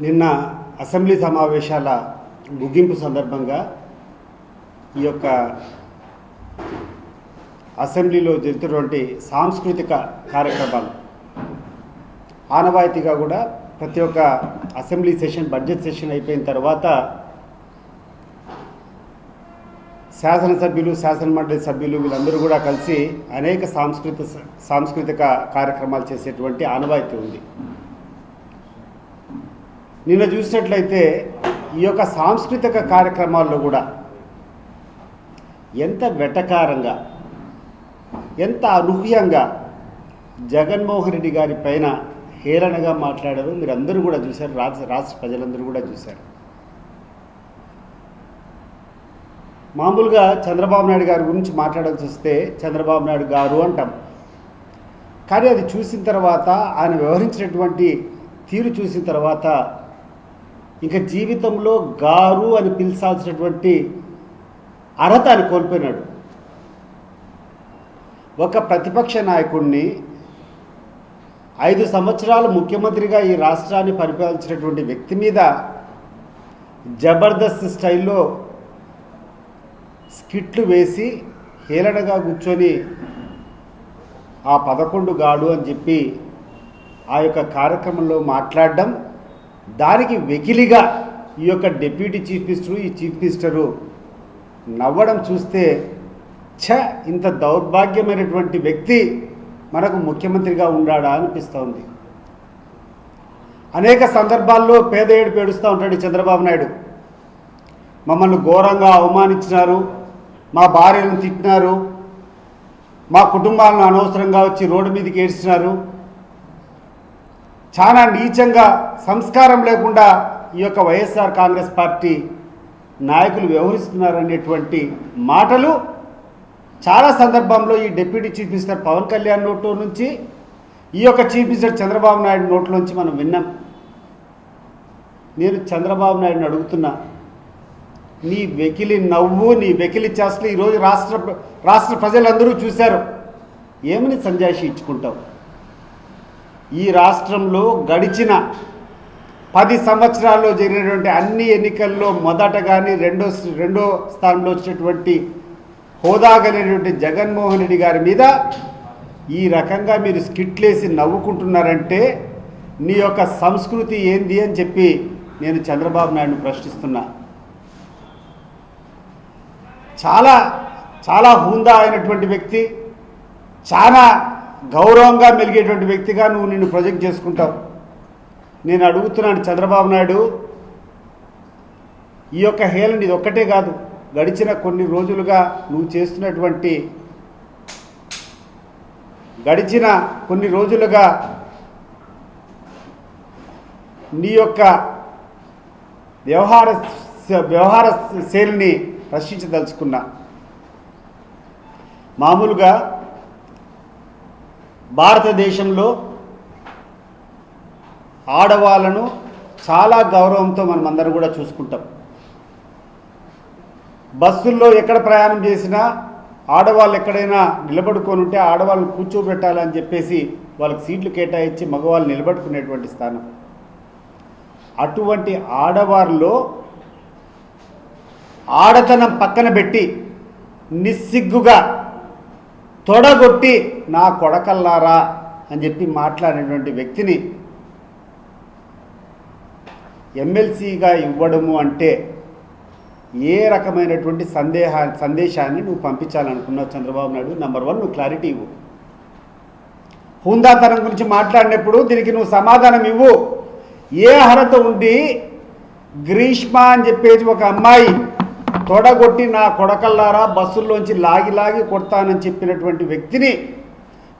నిన్న అసెంబ్లీ సమావేశాల ముగింపు సందర్భంగా ఈ యొక్క అసెంబ్లీలో జరుగుతున్నటువంటి సాంస్కృతిక కార్యక్రమాలు ఆనవాయితీగా కూడా ప్రతి ఒక్క అసెంబ్లీ సెషన్ బడ్జెట్ సెషన్ అయిపోయిన తర్వాత శాసనసభ్యులు శాసనమండలి సభ్యులు వీళ్ళందరూ కూడా కలిసి అనేక సాంస్కృతిక కార్యక్రమాలు చేసేటువంటి ఆనవాయితీ ఉంది. నిన్న చూసినట్లయితే ఈ యొక్క సాంస్కృతిక కార్యక్రమాల్లో కూడా ఎంత వెటకారంగా ఎంత అనూహ్యంగా జగన్మోహన్ రెడ్డి గారి పైన హేళనగా మాట్లాడారు. మీరందరూ కూడా చూశారు, రాష్ట్ర ప్రజలందరూ కూడా చూశారు. మామూలుగా చంద్రబాబు నాయుడు గారి గురించి మాట్లాడాల్సి వస్తే చంద్రబాబు నాయుడు గారు అంటాం, కానీ అది చూసిన తర్వాత ఆయన వ్యవహరించినటువంటి తీరు చూసిన తర్వాత ఇంకా జీవితంలో గారు అని పిలిచాల్సినటువంటి అర్హత ఆయన కోల్పోయినాడు. ఒక ప్రతిపక్ష నాయకుడిని 5 సంవత్సరాలు ముఖ్యమంత్రిగా ఈ రాష్ట్రాన్ని పరిపాలించినటువంటి వ్యక్తి మీద జబర్దస్త్ స్టైల్లో స్కిట్లు వేసి హేళనగా కూర్చొని ఆ 11 గాడు అని చెప్పి ఆ యొక్క కార్యక్రమంలో మాట్లాడడం, దానికి వెకిలిగా ఈ యొక్క డిప్యూటీ చీఫ్ మినిస్టరు ఈ చీఫ్ మినిస్టరు నవ్వడం చూస్తే ఇంత దౌర్భాగ్యమైనటువంటి వ్యక్తి మనకు ముఖ్యమంత్రిగా ఉండాడా అనిపిస్తోంది. అనేక సందర్భాల్లో పేద ఏడుపు ఏడుస్తూ ఉంటాడు చంద్రబాబు నాయుడు. మమ్మల్ని ఘోరంగా అవమానించినారు, మా భార్యలను తిట్టినారు, మా కుటుంబాలను అనవసరంగా వచ్చి రోడ్డు మీదకి ఏడ్చినారు, చాలా నీచంగా సంస్కారం లేకుండా ఈ యొక్క వైఎస్ఆర్ కాంగ్రెస్ పార్టీ నాయకులు వ్యవహరిస్తున్నారనేటువంటి మాటలు చాలా సందర్భంలో ఈ deputy chief minister Pawan Kalyan నోట్లో నుంచి ఈ యొక్క చీఫ్ మినిస్టర్ చంద్రబాబు నాయుడు నోట్లోంచి మనం విన్నాం. నేను చంద్రబాబు నాయుడుని అడుగుతున్నా, నీ వెకిలి నవ్వు, నీ వెకిలి చేష్టలు ఈరోజు రాష్ట్ర ప్రజలందరూ చూశారు. ఏమని సంజాయిషి ఇచ్చుకుంటావు? ఈ రాష్ట్రంలో గడిచిన 10 సంవత్సరాల్లో జరిగినటువంటి అన్ని ఎన్నికల్లో మొదట కానీ రెండో స్థానంలో వచ్చినటువంటి హోదా కలిగినటువంటి జగన్మోహన్ రెడ్డి గారి మీద ఈ రకంగా మీరు స్కిట్లేసి నవ్వుకుంటున్నారంటే నీ యొక్క సంస్కృతి ఏంది అని చెప్పి నేను చంద్రబాబు నాయుడును ప్రశ్నిస్తున్నా. చాలా చాలా హుందా అయినటువంటి వ్యక్తి, చాలా గౌరవంగా మెలిగేటువంటి వ్యక్తిగా నిన్ను ప్రొజెక్ట్ చేసుకుంటావు. నేను అడుగుతున్నాను చంద్రబాబు నాయుడు, ఈ యొక్క హేళన ఇది ఒక్కటే కాదు, గడిచిన కొన్ని రోజులుగా నువ్వు చేస్తున్నటువంటి నీ యొక్క వ్యవహార శైలిని ప్రశ్నించదలుచుకున్నా. మామూలుగా భారతదేశంలో ఆడవాళ్ళను చాలా గౌరవంతో మనమందరం కూడా చూసుకుంటాం. బస్సుల్లో ఎక్కడ ప్రయాణం చేసినా ఆడవాళ్ళు ఎక్కడైనా నిలబడుకొని ఉంటే ఆడవాళ్ళని కూర్చోబెట్టాలని చెప్పేసి వాళ్ళకి సీట్లు కేటాయించి మగవాళ్ళు నిలబడుకునేటువంటి స్థానం. అటువంటి ఆడవారిలో ఆడతనం పక్కన పెట్టి నిస్సిగ్గుగా తొడగొట్టి నా కొడకల్లారా అని చెప్పి మాట్లాడినటువంటి వ్యక్తిని ఎమ్మెల్సీగా ఇవ్వడము అంటే ఏ రకమైనటువంటి సందేశాన్ని నువ్వు పంపించాలనుకున్నావు చంద్రబాబు నాయుడు? నెంబర్ 1, నువ్వు క్లారిటీ ఇవ్వు. హుందాతనం గురించి మాట్లాడినప్పుడు దీనికి నువ్వు సమాధానం ఇవ్వు. ఏ అర్హత ఉండి గ్రీష్మ అని చెప్పేసి ఒక అమ్మాయి తొడగొట్టి నా కొడకల్లారా బస్సుల్లోంచి లాగి కొడతానని చెప్పినటువంటి వ్యక్తిని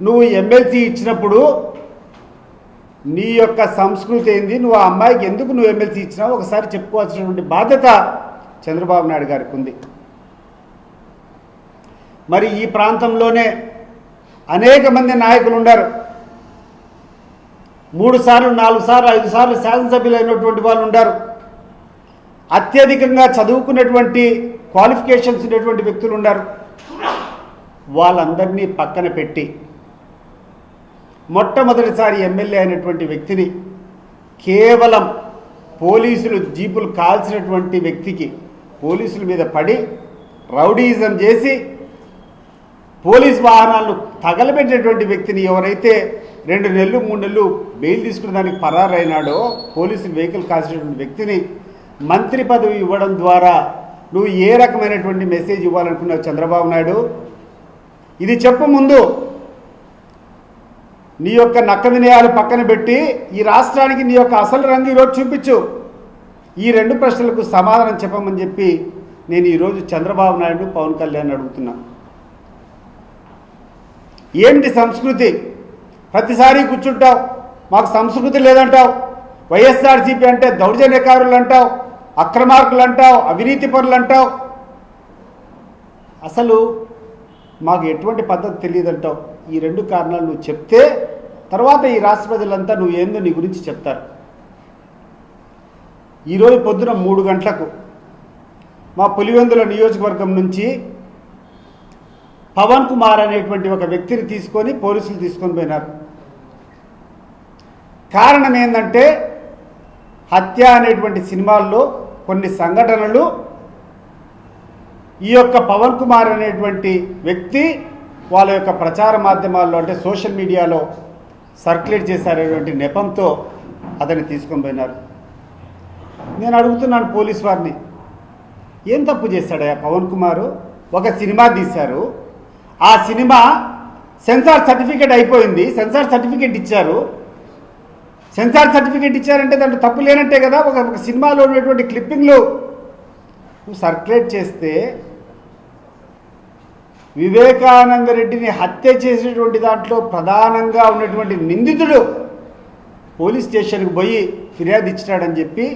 నువ్వు ఎమ్మెల్సీ ఇచ్చినప్పుడు నీ యొక్క సంస్కృతి ఏంది? నువ్వు ఆ అమ్మాయికి ఎందుకు నువ్వు ఎమ్మెల్సీ ఇచ్చినావు ఒకసారి చెప్పుకోవాల్సినటువంటి బాధ్యత చంద్రబాబు నాయుడు గారికి ఉంది. మరి ఈ ప్రాంతంలోనే అనేక మంది నాయకులు ఉన్నారు. 3 సార్లు 4 సార్లు 5 సార్లు శాసనసభ్యులు అయినటువంటి వాళ్ళు ఉన్నారు. అత్యధికంగా చదువుకున్నటువంటి క్వాలిఫికేషన్స్ ఉన్నటువంటి వ్యక్తులు ఉన్నారు. వాళ్ళందరినీ పక్కన పెట్టి మొట్టమొదటిసారి ఎమ్మెల్యే అయినటువంటి వ్యక్తిని కేవలం పోలీసులు జీపులు కాల్చినటువంటి వ్యక్తికి పోలీసుల మీద పడి రౌడీయిజం చేసి పోలీస్ వాహనాలను తగలబెట్టినటువంటి వ్యక్తిని ఎవరైతే 2 నెలలు 3 నెలలు బెయిల్ తీసుకున్న దానికి పరారైనాడో పోలీసులు వెహికల్ కాల్చినటువంటి వ్యక్తిని మంత్రి పదవి ఇవ్వడం ద్వారా నువ్వు ఏ రకమైనటువంటి మెసేజ్ ఇవ్వాలనుకున్నావు చంద్రబాబు నాయుడు? ఇది చెప్పు ముందు. నీ యొక్క నక్క వినయాలు పక్కన పెట్టి ఈ రాష్ట్రానికి నీ యొక్క అసలు రంగు ఈరోజు చూపించు. ఈ 2 ప్రశ్నలకు సమాధానం చెప్పమని చెప్పి నేను ఈరోజు చంద్రబాబు నాయుడు పవన్ కళ్యాణ్ అడుగుతున్నా. ఏమిటి సంస్కృతి? ప్రతిసారి కూర్చుంటావు, మాకు సంస్కృతి లేదంటావు. వైఎస్ఆర్సీపీ అంటే దౌర్జన్యకారులు అంటావు, అక్రమార్కులు అంటావు, అవినీతి పరులు అంటావు. అసలు మాకు ఎటువంటి పద్ధతి తెలియదంటావు. ఈ 2 కారణాలు నువ్వు చెప్తే తర్వాత ఈ రాష్ట్ర ప్రజలంతా నువ్వు ఏందో నీ గురించి చెప్తారు. ఈరోజు పొద్దున 3 గంటలకు మా పులివెందుల నియోజకవర్గం నుంచి పవన్ కుమార్ అనేటువంటి ఒక వ్యక్తిని తీసుకొని పోలీసులు తీసుకొని పోయినారు. కారణం ఏంటంటే హత్య అనేటువంటి సినిమాల్లో కొన్ని సంఘటనలు ఈ యొక్క పవన్ కుమార్ అనేటువంటి వ్యక్తి వాళ్ళ యొక్క ప్రచార మాధ్యమాల్లో అంటే సోషల్ మీడియాలో సర్క్యులేట్ చేశారనేటువంటి నెపంతో అతన్ని తీసుకొని పోయినారు. నేను అడుగుతున్నాను పోలీస్ వారిని, ఏం తప్పు చేశాడయ్యా పవన్ కుమారు? ఒక సినిమా తీశారు, ఆ సినిమా సెన్సార్ సర్టిఫికేట్ అయిపోయింది, సెన్సార్ సర్టిఫికేట్ ఇచ్చారు. సెన్సార్ సర్టిఫికేట్ ఇచ్చారంటే దాంట్లో తప్పు లేనట్టే కదా. ఒక సినిమాలో ఉన్నటువంటి క్లిప్పింగ్లు నువ్వు సర్క్యులేట్ చేస్తే వివేకానంద రెడ్డిని హత్య చేసినటువంటి దాంట్లో ప్రధానంగా ఉన్నటువంటి నిందితుడు పోలీస్ స్టేషన్కి పోయి ఫిర్యాదు ఇచ్చినాడని చెప్పి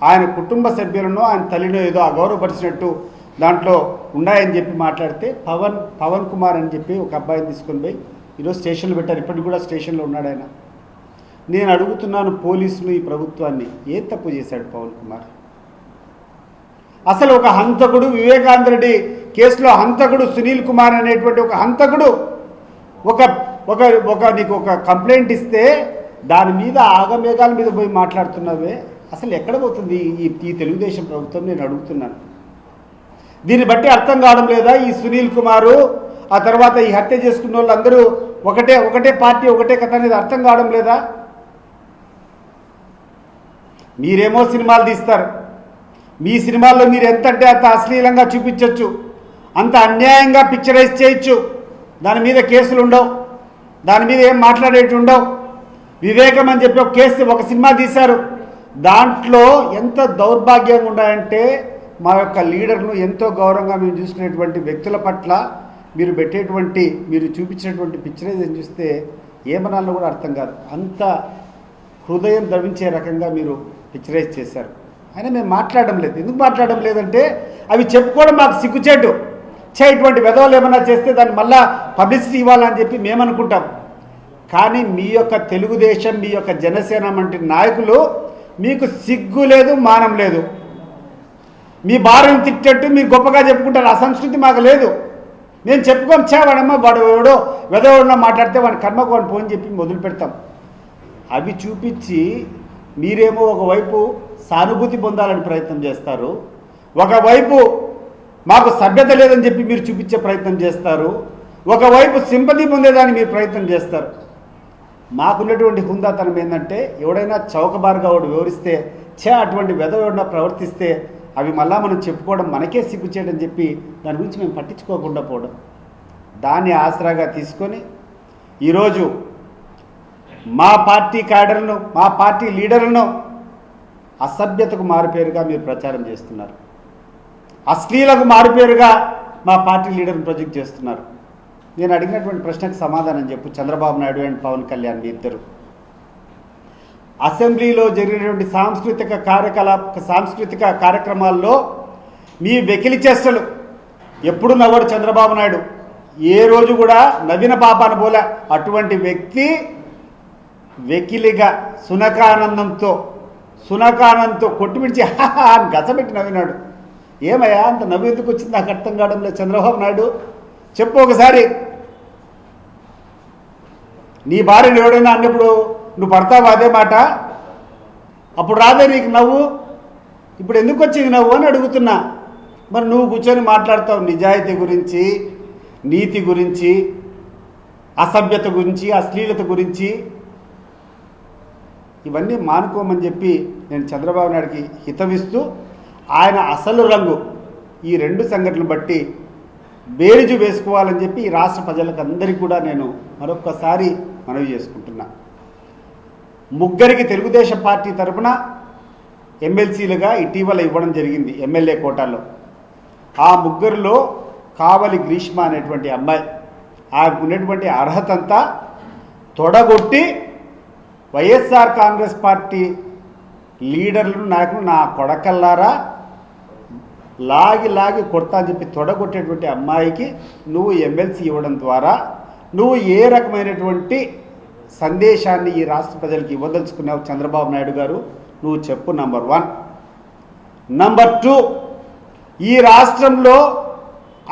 ఆయన కుటుంబ సభ్యులను ఆయన తల్లినో ఏదో అగౌరవపరిచినట్టు దాంట్లో ఉన్నాయని చెప్పి మాట్లాడితే పవన్ కుమార్ అని చెప్పి ఒక అబ్బాయిని తీసుకొని పోయి ఈరోజు స్టేషన్లో పెట్టారు. ఇప్పటికి కూడా స్టేషన్లో ఉన్నాడు ఆయన. నేను అడుగుతున్నాను పోలీసులు, ఈ ప్రభుత్వాన్ని, ఏ తప్పు చేశాడు పవన్ కుమార్? అసలు ఒక హంతకుడు, వివేకానంద రెడ్డి కేసులో హంతకుడు సునీల్ కుమార్ అనేటువంటి ఒక హంతకుడు ఒక నీకు ఒక కంప్లైంట్ ఇస్తే దాని మీద ఆగమేఘాల మీద పోయి మాట్లాడుతున్నావే, అసలు ఎక్కడ పోతుంది ఈ తెలుగుదేశం ప్రభుత్వం? నేను అడుగుతున్నాను. దీన్ని బట్టి అర్థం కావడం లేదా? ఈ సునీల్ కుమారు ఆ తర్వాత ఈ హత్య చేసుకున్న వాళ్ళందరూ ఒకటే పార్టీ ఒకటే కథ అనేది అర్థం కావడం లేదా? మీరేమో సినిమాలు తీస్తారు, మీ సినిమాల్లో మీరు ఎంత అంటే అంత అశ్లీలంగా చూపించవచ్చు, అంత అన్యాయంగా పిక్చరైజ్ చేయొచ్చు, దాని మీద కేసులు ఉండవు, దాని మీద ఏం మాట్లాడేటి ఉండవు. వివేకం అని చెప్పి ఒక కేసు ఒక సినిమా తీశారు, దాంట్లో ఎంత దౌర్భాగ్యంగా ఉన్నాయంటే మా యొక్క లీడర్ను ఎంతో గౌరవంగా మేము చూసుకునేటువంటి వ్యక్తుల పట్ల మీరు చూపించినటువంటి పిక్చరైజ్ చూస్తే ఏమనాలో కూడా అర్థం కాదు. అంత హృదయం ద్రవించే రకంగా మీరు పిక్చరైజ్ చేశారు. అయినా మేము మాట్లాడడం లేదు. ఎందుకు మాట్లాడడం లేదంటే అవి చెప్పుకోవడం మాకు సిగ్గుచేటు. ఇటువంటి వెధవలు ఏమన్నా చేస్తే దాన్ని మళ్ళా పబ్లిసిటీ ఇవ్వాలని చెప్పి మేము అనుకుంటాం. కానీ మీ యొక్క తెలుగుదేశం, మీ యొక్క జనసేన వంటి నాయకులు మీకు సిగ్గు లేదు, మానం లేదు. మీ భార్యను తిట్టేట్టు మీరు గొప్పగా చెప్పుకుంటారు. ఆ సంస్కృతి మాకు లేదు. మేము చెప్పుకోం, వాడమ్మ వాడు ఎవడో వెధవడో మాట్లాడితే వాడిని కర్మకు వాడిని పోని చెప్పి మొదలు పెడతాం. అవి చూపించి మీరేమో ఒకవైపు సానుభూతి పొందాలని ప్రయత్నం చేస్తారు, ఒకవైపు మాకు సభ్యత లేదని చెప్పి మీరు చూపించే ప్రయత్నం చేస్తారు, ఒకవైపు సింపతి పొందేదాన్ని మీరు ప్రయత్నం చేస్తారు. మాకున్నటువంటి హుందాతనం ఏంటంటే ఎవడైనా చౌకబారుగా వాడు వివరిస్తే అటువంటి వెధవడిన ప్రవర్తిస్తే అవి మళ్ళా మనం చెప్పుకోవడం మనకే సిగ్గుచేయడం చెప్పి దాని గురించి మేము పట్టించుకోకుండా పోవడం, దాన్ని ఆసరాగా తీసుకొని ఈరోజు మా పార్టీ క్యాడర్లను, మా పార్టీ లీడర్లను అసభ్యతకు మారుపేరుగా మీరు ప్రచారం చేస్తున్నారు, అశ్లీలకు మారుపేరుగా మా పార్టీ లీడర్ని ప్రొజెక్ట్ చేస్తున్నారు. నేను అడిగినటువంటి ప్రశ్నకు సమాధానం చెప్పు చంద్రబాబు నాయుడు అండ్ పవన్ కళ్యాణ్ మీ ఇద్దరు. అసెంబ్లీలో జరిగినటువంటి సాంస్కృతిక కార్యక్రమాల్లో మీ వెకిలి చేష్టలు ఎప్పుడు నవ్వడు చంద్రబాబు నాయుడు. ఏ రోజు కూడా నవ్విన పాపాన పోలే. అటువంటి వ్యక్తి వెకిలిగా సునకానందంతో కొట్టుమిడిచి అని గచ్చబెట్టి నవ్వినాడు. ఏమయ్యా అంత నవ్వు ఎందుకు వచ్చింది నాకు అర్థం కావడం లేదు చంద్రబాబు నాయుడు. చెప్పు ఒకసారి. నీ భార్యను ఎవడైనా అన్నప్పుడు నువ్వు పడతావు అదే మాట? అప్పుడు రాదే నీకు నవ్వు? ఇప్పుడు ఎందుకు వచ్చింది నవ్వు అని అడుగుతున్నా. మరి నువ్వు కూర్చొని మాట్లాడతావు నిజాయితీ గురించి, నీతి గురించి, అసభ్యత గురించి, అశ్లీలత గురించి. ఇవన్నీ మానుకోమని చెప్పి నేను చంద్రబాబు నాయుడికి హితవిస్తూ, ఆయన అసలు రంగు ఈ రెండు సంఘటనలు బట్టి బేరీజు వేసుకోవాలని చెప్పి ఈ రాష్ట్ర ప్రజలకు అందరికీ కూడా నేను మరొక్కసారి మనవి చేసుకుంటున్నా. ముగ్గురికి తెలుగుదేశం పార్టీ తరఫున ఎమ్మెల్సీలుగా ఇటీవల ఇవ్వడం జరిగింది ఎమ్మెల్యే కోటాలో. ఆ ముగ్గురిలో కావలి గ్రీష్మ అనేటువంటి అమ్మాయి ఆమెకు ఉన్నటువంటి అర్హత అంతా తొడగొట్టి వైఎస్ఆర్ కాంగ్రెస్ పార్టీ లీడర్లను నాయకులు నా కొడకల్లారా లాగి కొడతా అని చెప్పి తొడగొట్టేటువంటి అమ్మాయికి నువ్వు ఎమ్మెల్సీ ఇవ్వడం ద్వారా నువ్వు ఏ రకమైనటువంటి సందేశాన్ని ఈ రాష్ట్ర ప్రజలకు ఇవ్వదలుచుకున్నావు చంద్రబాబు నాయుడు గారు? నువ్వు చెప్పు. నంబర్ 1. నంబర్ 2, ఈ రాష్ట్రంలో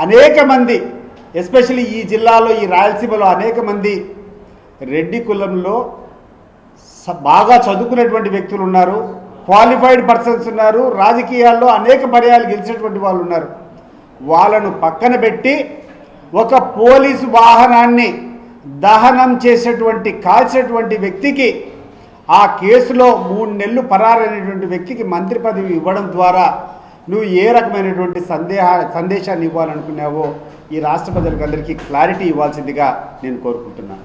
అనేక మంది, ఎస్పెషల్లీ ఈ జిల్లాలో, ఈ రాయలసీమలో అనేక మంది రెడ్డి కులంలో బాగా చదువుకునేటువంటి వ్యక్తులు ఉన్నారు, క్వాలిఫైడ్ పర్సన్స్ ఉన్నారు, రాజకీయాల్లో అనేక పర్యాలు గెలిచినటువంటి వాళ్ళు ఉన్నారు. వాళ్ళను పక్కన పెట్టి ఒక పోలీసు వాహనాన్ని దహనం చేసేటువంటి, కాల్చేటువంటి వ్యక్తికి, ఆ కేసులో 3 నెలలు పరారైనటువంటి వ్యక్తికి మంత్రి పదవి ఇవ్వడం ద్వారా నువ్వు ఏ రకమైనటువంటి సందేశాన్ని ఇవ్వాలనుకున్నావో ఈ రాష్ట్ర ప్రజలకు అందరికీ క్లారిటీ ఇవ్వాల్సిందిగా నేను కోరుకుంటున్నాను.